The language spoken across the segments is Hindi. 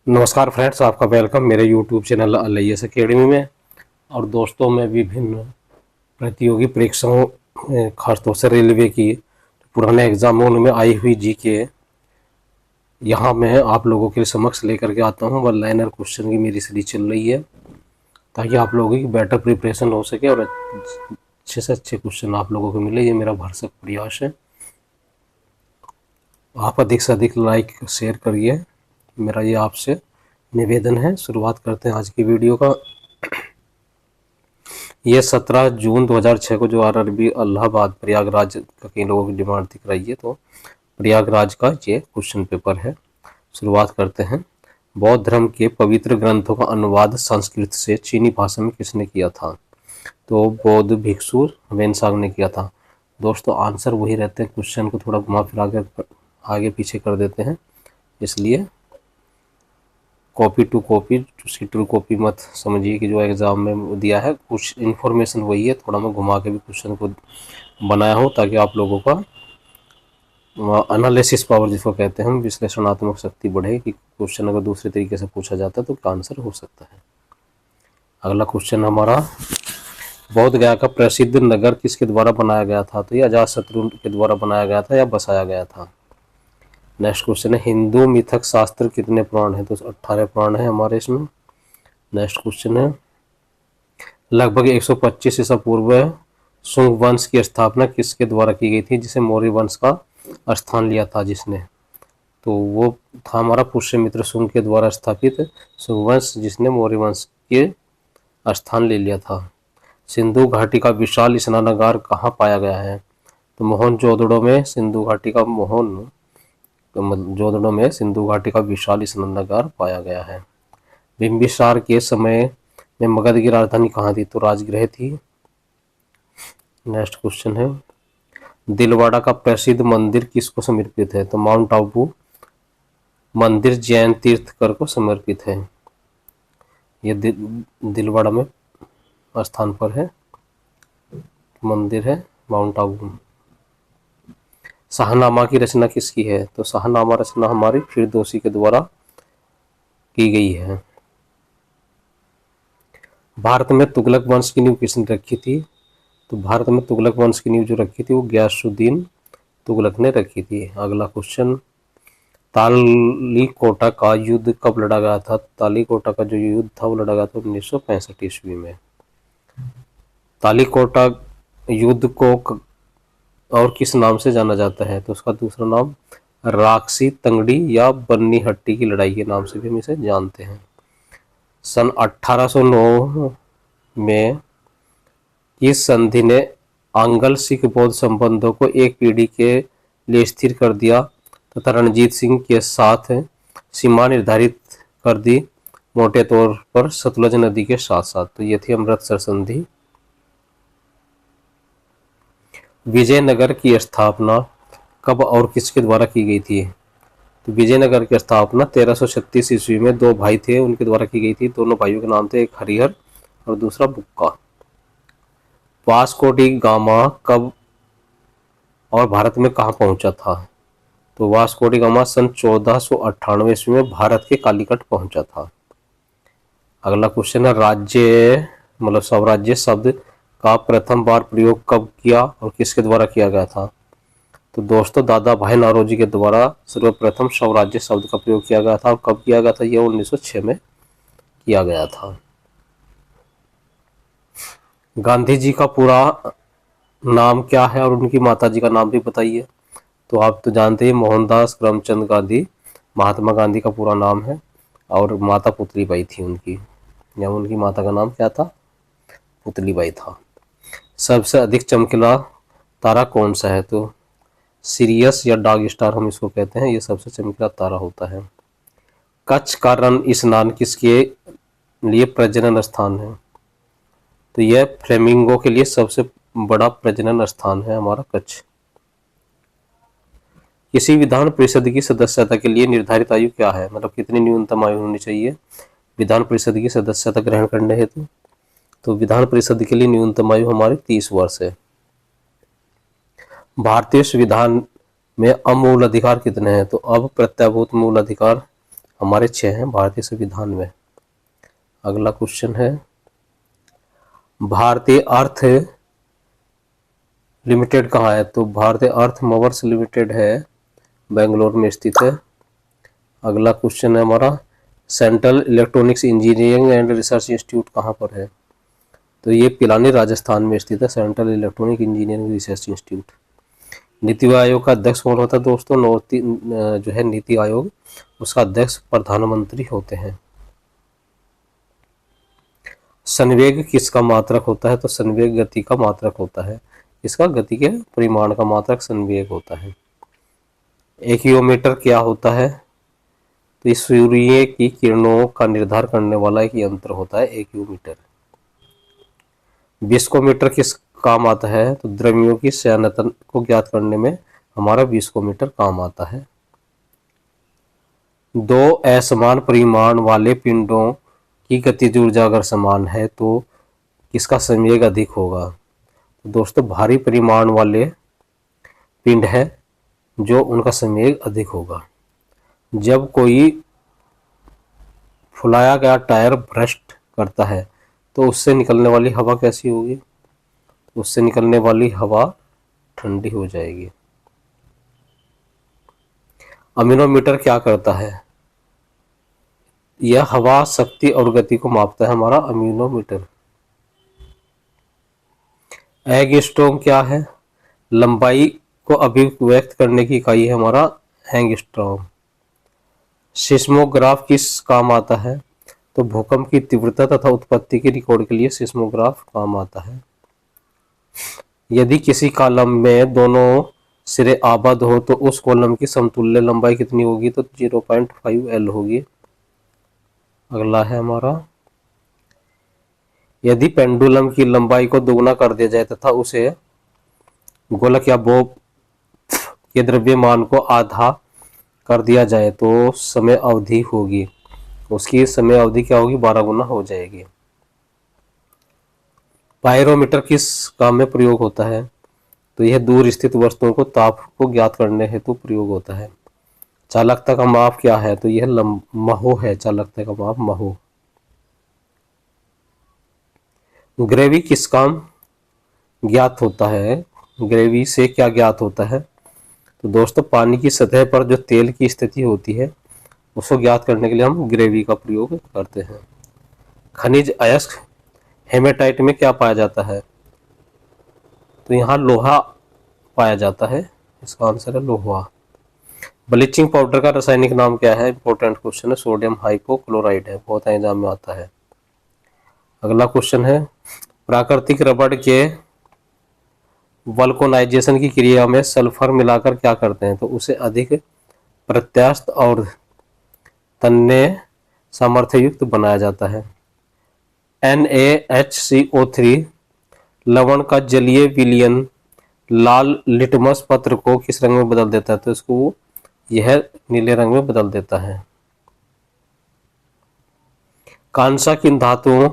नमस्कार फ्रेंड्स, आपका वेलकम मेरे यूट्यूब चैनल IAS अकेडमी में। और दोस्तों, मैं विभिन्न प्रतियोगी परीक्षाओं खासतौर से रेलवे की पुराने एग्जामों में आई हुई जीके यहाँ मैं आप लोगों के समक्ष लेकर के आता हूँ। वन लाइनर क्वेश्चन की मेरी सीरीज चल रही है ताकि आप लोगों की बेटर प्रिपरेशन हो सके और अच्छे से अच्छे क्वेश्चन आप लोगों को मिले। ये मेरा भरसक प्रयास है। आप अधिक से अधिक लाइक शेयर करिए, मेरा ये आपसे निवेदन है। शुरुआत करते हैं आज की वीडियो का। ये 17 जून 2006 को जो RRB इलाहाबाद प्रयागराज का कई लोगों की डिमांड दिख रही है, तो प्रयागराज का ये क्वेश्चन पेपर है। शुरुआत करते हैं। बौद्ध धर्म के पवित्र ग्रंथों का अनुवाद संस्कृत से चीनी भाषा में किसने किया था? तो बौद्ध भिक्षु वेनसांग ने किया था। दोस्तों, आंसर वही रहते हैं, क्वेश्चन को थोड़ा घुमा फिरा कर आगे पीछे कर देते हैं, इसलिए कॉपी टू कॉपी उसकी ट्रू कॉपी मत समझिए कि जो एग्ज़ाम में दिया है कुछ इन्फॉर्मेशन वही है। थोड़ा मैं घुमा के भी क्वेश्चन को बनाया हूँ ताकि आप लोगों का एनालिसिस पावर, जिसको कहते हैं हम, विश्लेषणात्मक शक्ति बढ़े कि क्वेश्चन अगर दूसरे तरीके से पूछा जाता है तो क्या आंसर हो सकता है। अगला क्वेश्चन हमारा, बोध गया का प्रसिद्ध नगर किसके द्वारा बनाया गया था? तो ये अजातशत्रु के द्वारा बनाया गया था या बसाया गया था। नेक्स्ट क्वेश्चन है, हिंदू मिथक शास्त्र कितने पुराण है? तो 18 पुराण है हमारे इसमें। नेक्स्ट क्वेश्चन है, लगभग 125 ईसा पूर्व शुंग वंश की स्थापना किसके द्वारा की गई थी, जिसे मौर्य वंश का स्थान लिया था जिसने? तो वो था हमारा पुष्यमित्र शुंग के द्वारा स्थापित शुंग वंश, जिसने मौर्य वंश के स्थान ले लिया था। सिंधु घाटी का विशाल स्नानागार कहाँ पाया गया है? तो मोहनजोदड़ो में सिंधु घाटी का जोदड़ो में सिंधु घाटी का विशाल स्नानागार पाया गया है। बिंबिसार के समय में मगध की राजधानी कहाँ थी? तो राजगृह थी। नेक्स्ट क्वेश्चन है, दिलवाड़ा का प्रसिद्ध मंदिर किसको समर्पित है? तो माउंट आबू मंदिर जैन तीर्थकर को समर्पित है। ये दिलवाड़ा में स्थान पर है, मंदिर है माउंट आबू। शाहनामा की रचना किसकी है? तो शाहनामा रचना हमारी फिरदौसी के द्वारा की गई है। भारत में तुगलक वंश की नींव किसने रखी थी? तो भारत में तुगलक वंश की नींव जो रखी थी वो गयासुद्दीन तुगलक ने रखी थी। अगला क्वेश्चन, तालीकोटा का युद्ध कब लड़ा गया था? तालीकोटा का जो युद्ध था वो लड़ा गया था 1965 ईस्वी में। तालीकोटा युद्ध को और किस नाम से जाना जाता है? तो उसका दूसरा नाम राक्षसी तंगड़ी या बन्नी हट्टी की लड़ाई के नाम से भी हम इसे जानते हैं। सन 1809 में इस संधि ने आंग्ल सिख बौद्ध संबंधों को एक पीढ़ी के लिए स्थिर कर दिया तथा रणजीत सिंह के साथ सीमा निर्धारित कर दी, मोटे तौर पर सतलुज नदी के साथ साथ। तो ये थी अमृतसर संधि। विजयनगर की स्थापना कब और किसके द्वारा की गई थी? तो विजयनगर की स्थापना 1336 ईस्वी में दो भाई थे उनके द्वारा की गई थी। दोनों भाइयों के नाम थे, एक हरिहर और दूसरा बुक्का। वास्को डी गामा कब और भारत में कहाँ पहुंचा था? तो वास्को डी गामा सन 1498 ईस्वी में भारत के कालीकट पहुंचा था। अगला क्वेश्चन है, राज्य मतलब स्वराज्य शब्द का प्रथम बार प्रयोग कब किया और किसके द्वारा किया गया था? तो दोस्तों, दादा भाई नौरोजी के द्वारा सर्वप्रथम स्वराज्य शब्द का प्रयोग किया गया था। और कब किया गया था? यह 1906 में किया गया था। गांधी जी का पूरा नाम क्या है और उनकी माता जी का नाम भी बताइए। तो आप तो जानते हैं मोहनदास करमचंद गांधी महात्मा गांधी का पूरा नाम है और माता पुतलीबाई थी उनकी, या उनकी माता का नाम क्या था? पुतलीबाई था। सबसे अधिक चमकीला तारा कौन सा है? तो सीरियस या डॉग स्टार हम इसको कहते हैं, ये सबसे चमकीला तारा होता है। कच्छ का रण स्नान किसके लिए प्रजनन स्थान है? तो यह फ्लेमिंगो के लिए सबसे बड़ा प्रजनन स्थान है हमारा कच्छ। किसी विधान परिषद की सदस्यता के लिए निर्धारित आयु क्या है? मतलब कितनी न्यूनतम आयु होनी चाहिए विधान परिषद की सदस्यता ग्रहण करने हेतु? तो विधान परिषद के लिए न्यूनतम आयु हमारी 30 वर्ष है। भारतीय संविधान में अमूल अधिकार कितने हैं? तो अब प्रत्याभूत मूल अधिकार हमारे 6 हैं भारतीय संविधान में। अगला क्वेश्चन है, भारतीय अर्थ लिमिटेड कहाँ है? तो भारतीय अर्थ मोवर्स लिमिटेड है, बेंगलोर में स्थित है। अगला क्वेश्चन है हमारा, central electronics engineering and research institute कहाँ पर है? तो ये पिलानी राजस्थान में स्थित है, central electronic engineering research institute. NITI Aayog का अध्यक्ष कौन होता है दोस्तों? जो है नीति आयोग, उसका अध्यक्ष प्रधानमंत्री होते हैं। संवेग किसका मात्रक होता है? तो संवेग गति का मात्रक होता है। इसका गति के परिमाण का मात्रक संवेग होता है। एक्यूमीटर क्या होता है? तो इस सूर्य की किरणों का निर्धारण करने वाला एक यंत्र होता है एक्यूमीटर। विस्कोमीटर किस काम आता है? तो द्रव्यों की संघनता को ज्ञात करने में हमारा विस्कोमीटर काम आता है। दो असमान परिमाण वाले पिंडों की गतिज ऊर्जा अगर समान है तो किसका संवेग अधिक होगा? तो दोस्तों भारी परिमाण वाले पिंड है जो उनका संवेग अधिक होगा। जब कोई फुलाया गया टायर भ्रष्ट करता है तो उससे निकलने वाली हवा कैसी होगी? उससे निकलने वाली हवा ठंडी हो जाएगी। अमीनोमीटर क्या करता है? यह हवा, शक्ति और गति को मापता है, हमारा अमीनोमीटर। एंगस्ट्रॉम क्या है? लंबाई को अभिव्यक्त करने की इकाई है हमारा एंगस्ट्रॉम। सिस्मोग्राफ किस काम आता है? तो भूकंप की तीव्रता तथा उत्पत्ति के रिकॉर्ड के लिए सिस्मोग्राफ काम आता है। यदि किसी कॉलम में दोनों सिरे आबद्ध हो तो उस कॉलम की समतुल्य लंबाई कितनी होगी? तो 0.5 L होगी। अगला है हमारा, यदि पेंडुलम की लंबाई को दोगुना कर दिया जाए तथा उसे गोलक या बॉब के द्रव्यमान को आधा कर दिया जाए तो समय अवधि होगी, उसकी समय अवधि क्या होगी? 12 गुना हो जाएगी। पायरोमीटर किस काम में प्रयोग होता है? तो यह दूर स्थित वस्तुओं को ताप को ज्ञात करने हेतु प्रयोग होता है। चालकता का माप क्या है? तो यह महो है, चालकता का माप महो। ग्रेवी किस काम ज्ञात होता है? ग्रेवी से क्या ज्ञात होता है? तो दोस्तों पानी की सतह पर जो तेल की स्थिति होती है उसको ज्ञात करने के लिए हम ग्रेवी का प्रयोग करते हैं। खनिज अयस्क हेमेटाइट में क्या पाया जाता है? तो यहाँ लोहा पाया जाता है, इसका आंसर है लोहा। ब्लीचिंग पाउडर का रासायनिक नाम क्या है? इंपॉर्टेंट क्वेश्चन है, सोडियम हाइपोक्लोराइड है, बहुत एग्जाम में आता है। अगला क्वेश्चन है, प्राकृतिक रबड़ के वल्कोनाइजेशन की क्रिया में सल्फर मिलाकर क्या करते हैं? तो उसे अधिक प्रत्यास्थ और तन्य सामर्थ्य युक्त बनाया जाता है। NaHCO3 लवण का जलीय विलयन लाल लिटमस पत्र को किस रंग में बदल देता है? तो इसको यह नीले रंग में बदल देता है। कांसा किन धातुओं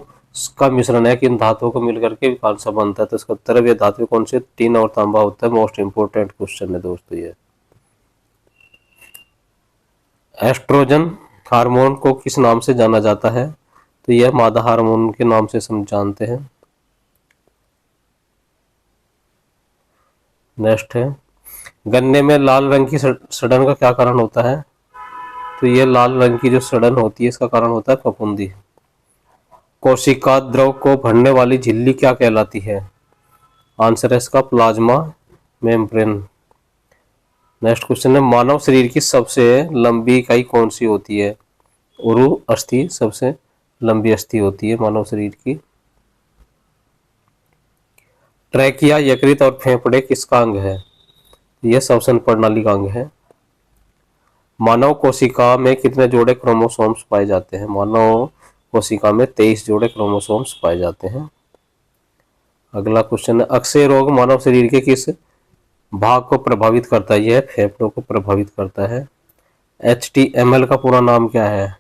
का मिश्रण है? किन धातुओं को मिलकर के कांसा बनता है? तो इसका उत्तर है धातु कौन से? टीन और तांबा होता है। मोस्ट इंपोर्टेंट क्वेश्चन है दोस्तों ये। एस्ट्रोजन हार्मोन को किस नाम से जाना जाता है? तो यह मादा हार्मोन के नाम से हम जानते हैं। नेक्स्ट है, गन्ने में लाल रंग की सड़न का क्या कारण होता है? तो यह लाल रंग की जो सड़न होती है इसका कारण होता है फफूंदी। कोशिका द्रव को भरने वाली झिल्ली क्या कहलाती है? आंसर है इसका प्लाज्मा मेम्ब्रेन। नेक्स्ट क्वेश्चन है, मानव शरीर की सबसे लंबी इकाई कौन सी होती है? उरु अस्थि सबसे लंबी अस्थि होती है मानव शरीर की। ट्रैकिया, यकृत और फेफड़े किसका अंग है? यह श्वसन प्रणाली का अंग है। मानव कोशिका में कितने जोड़े क्रोमोसोम्स पाए जाते हैं? मानव कोशिका में 23 जोड़े क्रोमोसोम्स पाए जाते हैं। अगला क्वेश्चन है, अक्षय रोग मानव शरीर के किस भाग को प्रभावित करता है? यह फेफड़ों को प्रभावित करता है। HTML का पूरा नाम क्या है?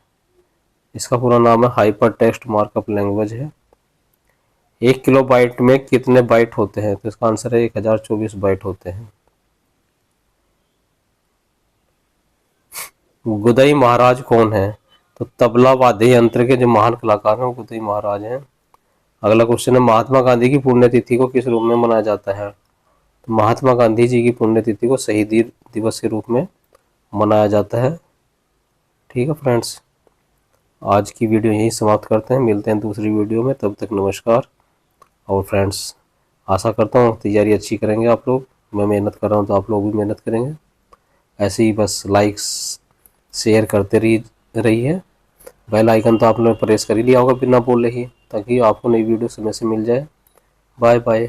इसका पूरा नाम है हाइपर टेक्स्ट मार्कअप लैंग्वेज है। 1 किलोबाइट में कितने बाइट होते हैं? तो इसका आंसर है 1024 बाइट होते हैं। गुदई महाराज कौन है? तो तबला वाद्य यंत्र के जो महान कलाकार हैं वो गुदई महाराज हैं। अगला क्वेश्चन है महात्मा गांधी की पुण्यतिथि को किस रूप में मनाया जाता है? तो महात्मा गांधी जी की पुण्यतिथि को शहीदी दिवस के रूप में मनाया जाता है। ठीक है फ्रेंड्स, आज की वीडियो यहीं समाप्त करते हैं, मिलते हैं दूसरी वीडियो में, तब तक नमस्कार। और फ्रेंड्स, आशा करता हूँ तैयारी अच्छी करेंगे आप लोग, मैं मेहनत कर रहा हूँ तो आप लोग भी मेहनत करेंगे। ऐसे ही बस लाइक्स शेयर करते रहिए। बेल आइकन तो आपने प्रेस कर ही लिया होगा बिना बोले ही, ताकि आपको नई वीडियो समय से मिल जाए। Bye bye.